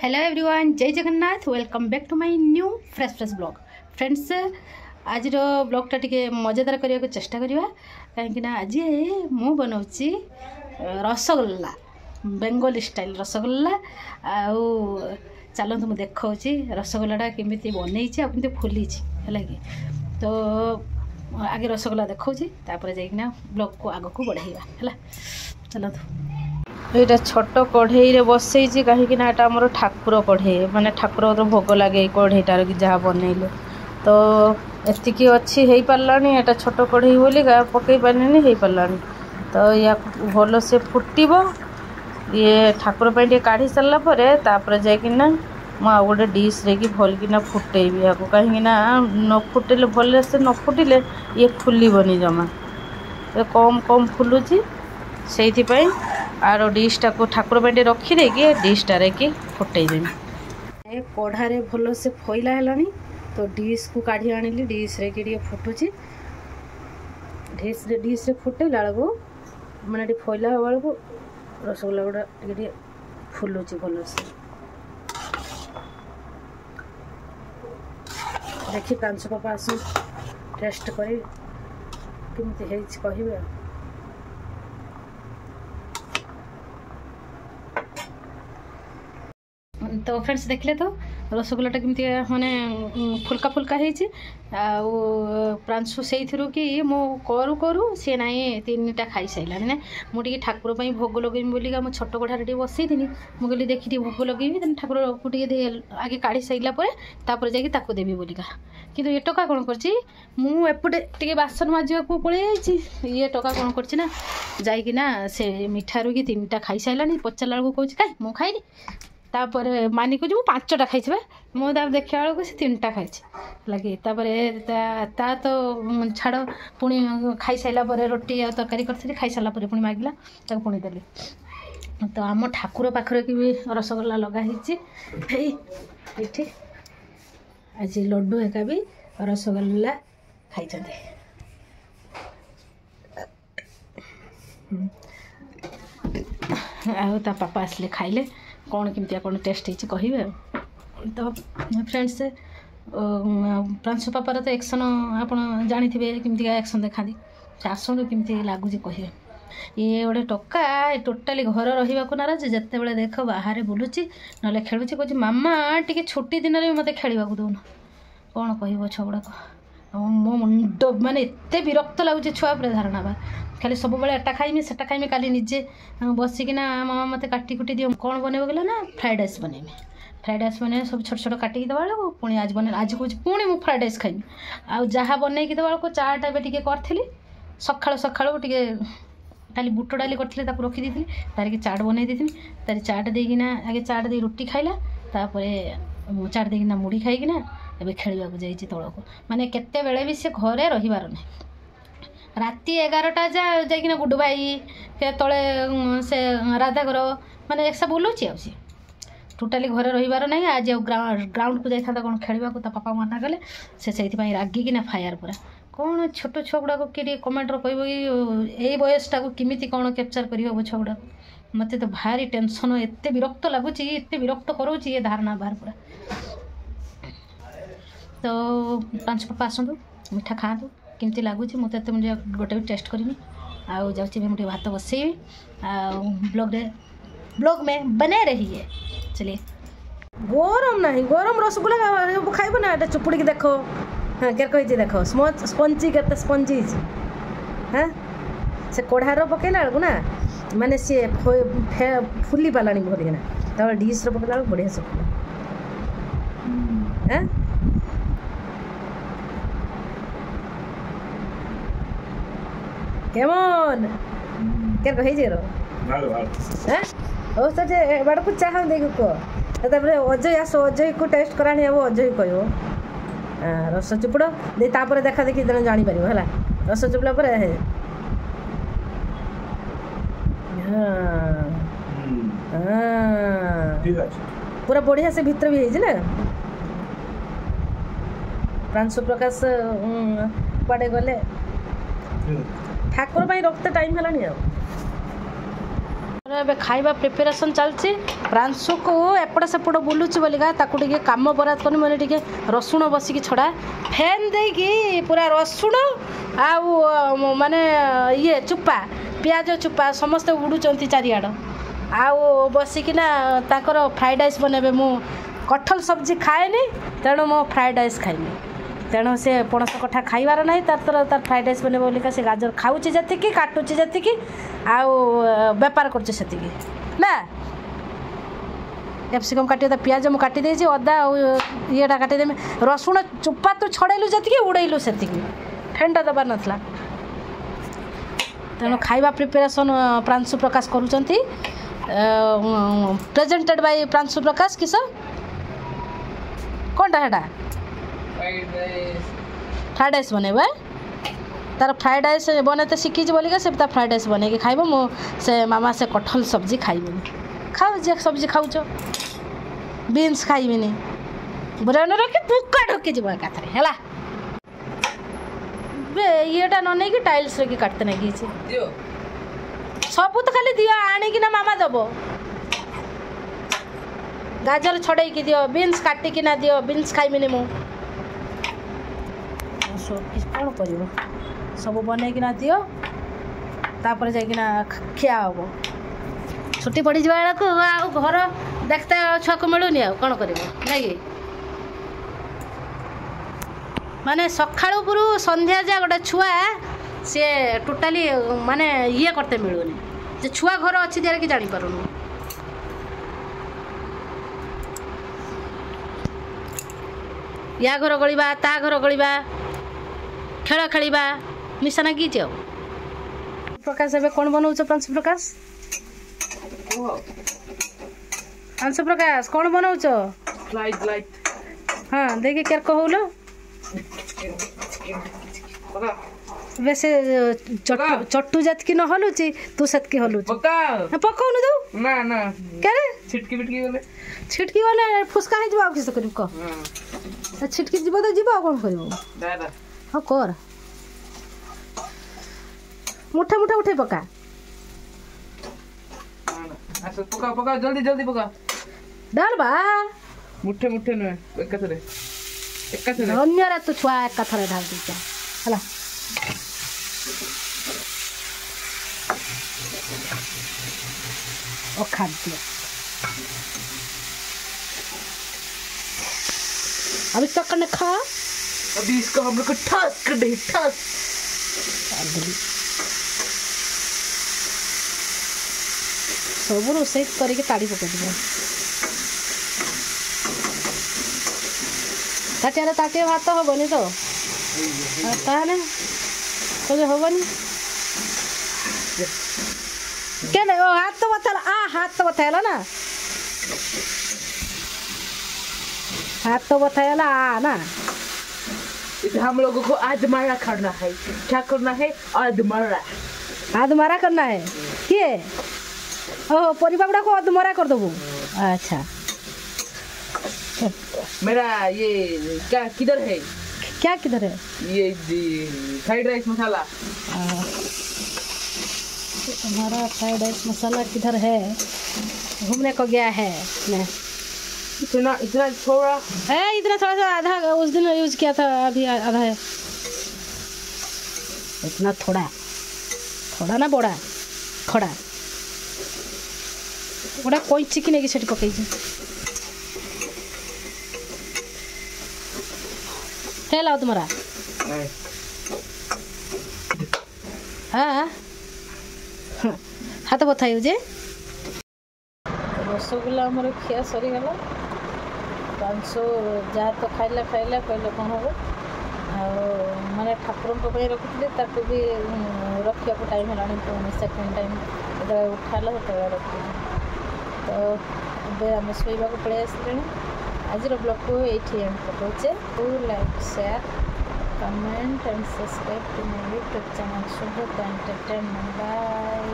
Hello everyone, जय Jagannath. Welcome back to my new fresh blog. Friends, आज ब्लॉगटा टिके मजेदार करने को चेष्टा करवा कहीं आज मु बनाऊँगी रसगोल्ला, बेंगली स्टाइल रसगोल्ला। आउ चलते मुझे देखी रसगोल्लाटा केमी बनई आमती फुली है कि। तो आगे रसगोल्ला देखी तापर जाइना ब्लॉग को आग को बढ़ाइबा है। चलतु ये छोट कढ़ई बसई कहीं आमर ठाकुर कढ़ई माने ठाकुर भोग लगे कढ़ईटार जहाँ बनइले तो एतिकी अच्छी हो पारानी। एटा छोट कढ़ई बोली पकई पारे हो पारानी। तो या भल से फुटब ये ठाकुर पे काढ़ी सारापर जाइना मुझे गोटे डिश रे भलकिना फुटेबी या कहीं न फुटेले भल से न फुटिले ये फुलबनी जमा कम कम फुलुची से आर डिशटा को ठाकुर पे रखीदे डिशटार कि फुटेदेवी। कढ़ारे भल से फैला है तो डिश को काढ़ी आनी डिश रे कि फुटुची। डिश रे फुटेला बेलू मैंने फैला बेलू रसगोल्ला गुड़ा टे फुलुची भल से। देखी कांच पापा आस टेस्ट कर कहे। तो फ्रेंड्स देखले तो रसगोल्लाटा केमती माने फुल्का फुल्का प्रांशु से कि मु करू करू सी ना तीनटा खाई सारा ना मुझे ठाकुर भोग लगे बोली मो छोट कढ़ार बसई थी मुझे देखी भोग लगे ठाकुर को आगे काढ़ी सारापर जाकि देवी बोलिका। किंतु ये टका कौन करपटे बासन माजा को पड़े ये टका कौन करना जाइना से मिठारू कि तीनटा खाई सारा पचारा बेलू कौन कहीं मु खाई तापर मानी को जो 5टा खाई मुझे देखा बेलू से 3टा खाई लगे। ता तो छाड़ पुणी खाई सारापर रोटी और तरकारी करी खाई सारापर पुणी मागिला ताको पुणी देली। तो आम ठाकुर पाखरे कि भी रसगोल्ला लगाई आज लड्डू एका भी रसगोल्ला खाई आ पापा आसले खाइले कौन केमती कौन टेस्ट हो कहे। तो फ्रेंड्स प्रांशु पापार तो एक्शन आप जानी केमती एक्शन देखा से आसतु केमती लगुच कहे। ये गोटे टोका टोटाली घर रहा नाराज जिते बड़े देख बाहर बुलूची ना खेलुची कह मामा टी छुट्टी दिन में मत खेल दौन कौन कह छुड़ाक। मो मुंड माने एत विरक्त लगुच छुआ पर धारणा बा खाली सब बड़े एटा खाइमी सेटा खाइमी। काली निजे बसिकिना मामा मत काटी कुटी दियो कौन बनइब गला ना फ्राइड राइस बनइमी। फ्राइड राइस बन सब छोट छोट काटिकी देवा बेलू पुणी आज बन आज कौच पुणी मुझे फ्राइड राइस खाइमी। आ जहाँ बनईकी देवा बेलू चाटा भी करी सका सका टे खाली बुट डाली करी रखी दी तार चाट बनई दी तार चाट देना आगे चाट दे रुटी खाइला तापर चाट देना मुढ़ी खाइकिना एवं खेलवाक जाइए तौक माने केते बेले भी से घरे रहीबार नहीं। राति 11टा जाइना गुड्डू भाई तले से राधाघर माने एक सब बुलाऊँ आसी टोटाली घरे रहीबार नहीं। आज ग्राउंड को जाता कौन खेलवा पापा मना कले से रागिकिना फायर पूरा कौन छोट छुआ गुड़ाक किए कमेंट कह ये बयसटा को किमिति कौन कैप्चर कर छुआ गुड़ा मत तो भारी टेंशन एत विरक्त लगुच एत विरक्त करोच ये धारणा बाहर पूरा। तो प्रांशु पापा आसतु मिठा खातु केमती लगुच मुझे मुझे गोटे भी टेस्ट करमी आउ जाऊँगी मुझे भात बसई ब्लॉग में बने रहिए। चलिए गरम नहीं गरम रसगोल्ला खाइब ना एटा चुपुड़ी देखो हाँ क्या कही देख स्पंजी के स्पंजी हाँ से कढ़ार पकईला बेलू ना माने सी फुली पाला भरिकिना डिश पकईला बढ़िया से फुल हाँ केमन क्या कही हो सर बड़ को चाह देख कह अजय आस अजय को टेस्ट करानी हम अजय कह रस चुपुड़ तापर देखा देखी जन जापर है रस चुपड़ा पर पूरा बढ़िया से भितर भी है प्रांशु प्रकाश कुआडे गले ठाकुर रखते टाइम है ଏବେ ଖାଇବା ପ୍ରିପାରେସନ୍ ଚାଲିଛି। ପ୍ରାଂଶୁକୁ ଏପଟ ସେପଟ ବୁଲୁଛି ବୋଲିକା ତାକୁ ଟିକେ କାମ ବରାଦ କରି ମାନେ ଟିକେ ରସୁଣ ବସିକି ଛଡ଼ା ଫ୍ୟାନ୍ ଦେଇକି ପୁରା ରସୁଣ ଆଉ ମାନେ ଇଏ ଚୁପା ପିଆଜ ଚୁପା ସମସ୍ତେ ଉଡ଼ୁଛନ୍ତି ଚାରିଆଡ଼ ଆଉ ବସିକିନା ତାଙ୍କର ଫ୍ରାଏଡ଼୍ ରାଇସ୍ ବନେଇବେ। ମୁଁ କଠଲ ସବଜି ଖାଏନି ତେଣୁ ମୁଁ ଫ୍ରାଏଡ଼୍ ରାଇସ୍ ଖାଇନି ତେଣୁ ସେ ପଣସ କଠା ଖାଇବାର ନାହିଁ ତାର ଫ୍ରାଏଡ଼୍ ରାଇସ୍ ବନେଇବ ବୋଲିକା ସେ ଗାଜର ଖାଉଛି ଯେତିକି କାଟୁଛି ଯେତିକି ଆଉ ବେପାର କରୁଛି ସେତିକି ନା। କ୍ୟାପ୍ସିକମ୍ କାଟିବ ପିଆଜ ମୁଁ କାଟି ଦେଇଛି ଅଦା ଆଉ ଇଏଟା କାଟିଦେମି ରସୁଣ ଚୁପା ତୁ ଛଡ଼େଇଲୁ ଯେତିକି ଉଡ଼େଇଲୁ ସେତିକି ଫେଣ୍ଡା ଦେବାର ନଥିଲା। ତେଣୁ ଖାଇବା ପ୍ରିପାରେସନ୍ ପ୍ରାଂଶୁ ପ୍ରକାଶ କରୁଛନ୍ତି। ପ୍ରେଜେଣ୍ଟେଡ୍ ବାଇ ପ୍ରାଂଶୁ ପ୍ରକାଶ କିସ କ'ଣଟା ସେଟା ଫ୍ରାଏଡ଼୍ ରାଇସ୍ ବନେଇବ ତାର ଫ୍ରାଏଡ଼୍ ରାଇସ୍ ବନେଇତେ ଶିଖିଛି ବୋଲିକା ସେ ତା ଫ୍ରାଏଡ଼୍ ରାଇସ୍ ବନେଇକି ଖାଇବ। ମୁଁ ସେ ମାମା ସେ କଠଲ ସବଜି ଖାଇବିନି ଖାଉ ଯେ ସବଜି ଖାଉଛ ବିନ୍ସ ଖାଇବିନି ବ୍ରେନ୍ ରଖି ପୁକା ଢକିଯିବ ଏକାଥରେ ହେଲା। ଇଏଟା ନ ନେଇକି ଟାଇଲ୍ସ ରଖି କାଟତେ ନେଇକି ସବୁ ତ ଖାଲି ଦିଅ ଆଣିକିନା ମାମା ଦେବ। ଗାଜର ଛଡ଼େଇକି ଦିଅ ବିନ୍ସ କାଟିକିନା ଦିଅ ବିନ୍ସ ଖାଇବିନି ମୁଁ କ'ଣ କରିବ ସବୁ ବନେଇକିନା ଦିଅ ତାପରେ ଯାଇକିନା ଖିଆ ହେବ। ଛୁଟି ପଡ଼ିଯିବା ବେଳକୁ ଆଉ ଘର ଦେଖତେ ଛୁଆକୁ ମିଳୁନି ଆଉ କ'ଣ କରିବ ନାଇଁ କି ମାନେ ସକାଳୁ ପୁରୁ ସନ୍ଧ୍ୟା ଯାଏ ଗୋଟେ ଛୁଆ ସିଏ ଟୋଟାଲି ମାନେ ଇଏ କରତେ ମିଳୁନି ଯେ ଛୁଆ ଘର ଅଛି ଯାହାର କି ଜାଣିପାରୁନି। ୟା ଘର ଗଳିବା ତା ଘର ଗଳିବା ଖେଳ ଖେଳିବା ମିଶା ନାଗିଛି ଆଉ। ପ୍ରକାଶ ଏବେ କ'ଣ ବନଉଛ ପ୍ରାଂଶୁ ପ୍ରକାଶ ପ୍ରାଂଶୁ ପ୍ରକାଶ କ'ଣ ବନଉଛ ହଁ ଦେଖି କେର କହୁଲ ବେଶୀ ଚଟୁ ଯେତିକି ନ ହଲୁଛି ତୁ ସେତିକି ହଲୁଛୁ ପକଉନୁ ତୁ କେରେ ଛିଟକି ଗଲେ ଫୁସ୍କା ହେଇଯିବ ଆଉ କିସ କରିବୁ କହ ଛିଟକି ଯିବ ତ ଯିବ ଆଉ କ'ଣ କରିବୁ ହଁ କର ମୁଠା ମୁଠା ଉଠେଇ ପକା ପକା ଜଲ୍ଦି ପକା ଡାଲ ବା ମୁଠେ ନୁହେଁ ଏକାଥରେ ଅନ୍ୟରା ତୁ ଛୁଆ ଏକାଥରେ ଢାଲ ଦେଇଛ ହେଲା। खाद्य अभी क्या करने खा अभी इसको हम लोग को ठस कर दे ठस सब रोसे करके ताड़ी पकड़ दिया ताटिया ताटिया भात तो हबनी तो ताने तो हबनी क्या नहीं वो हाथ तो बताला हाथ तो बताया ना हाथ तो बताया ना इसे हम लोगों को आदमारा करना है। क्या करना है? आदमारा करना है किए ओह परिवार गुड़ा को आदमारा कर दो। अच्छा मेरा ये क्या किधर है? क्या किधर है? ये फ्राइड राइस मसाला। हमारा फ्राइड राइस मसाला किधर है? घूमने को गया है मैं। इतना थोड़ा है इतना थोड़ा सा आधा उस दिन यूज किया था अभी आधा है इतना थोड़ा थोड़ा ना बड़ा खड़ा गोटा कोई चिकी नहीं सेट पकई है लाओ तुम्हारा हाँ हाथ बथाई जे रसगुल्ला आमर खिया सरीगला 500 जहाँ तो खाइला कहले कौन हम माने ठाकुर रखुले ताकू भी रखा टाइम है सेकेंड टाइम जो उठाला तो रखी तो आम शोवा पलि आसे आज ब्लॉग को ये पकाचे like share comment and subscribe to my YouTube channel Shubh entertainment bye.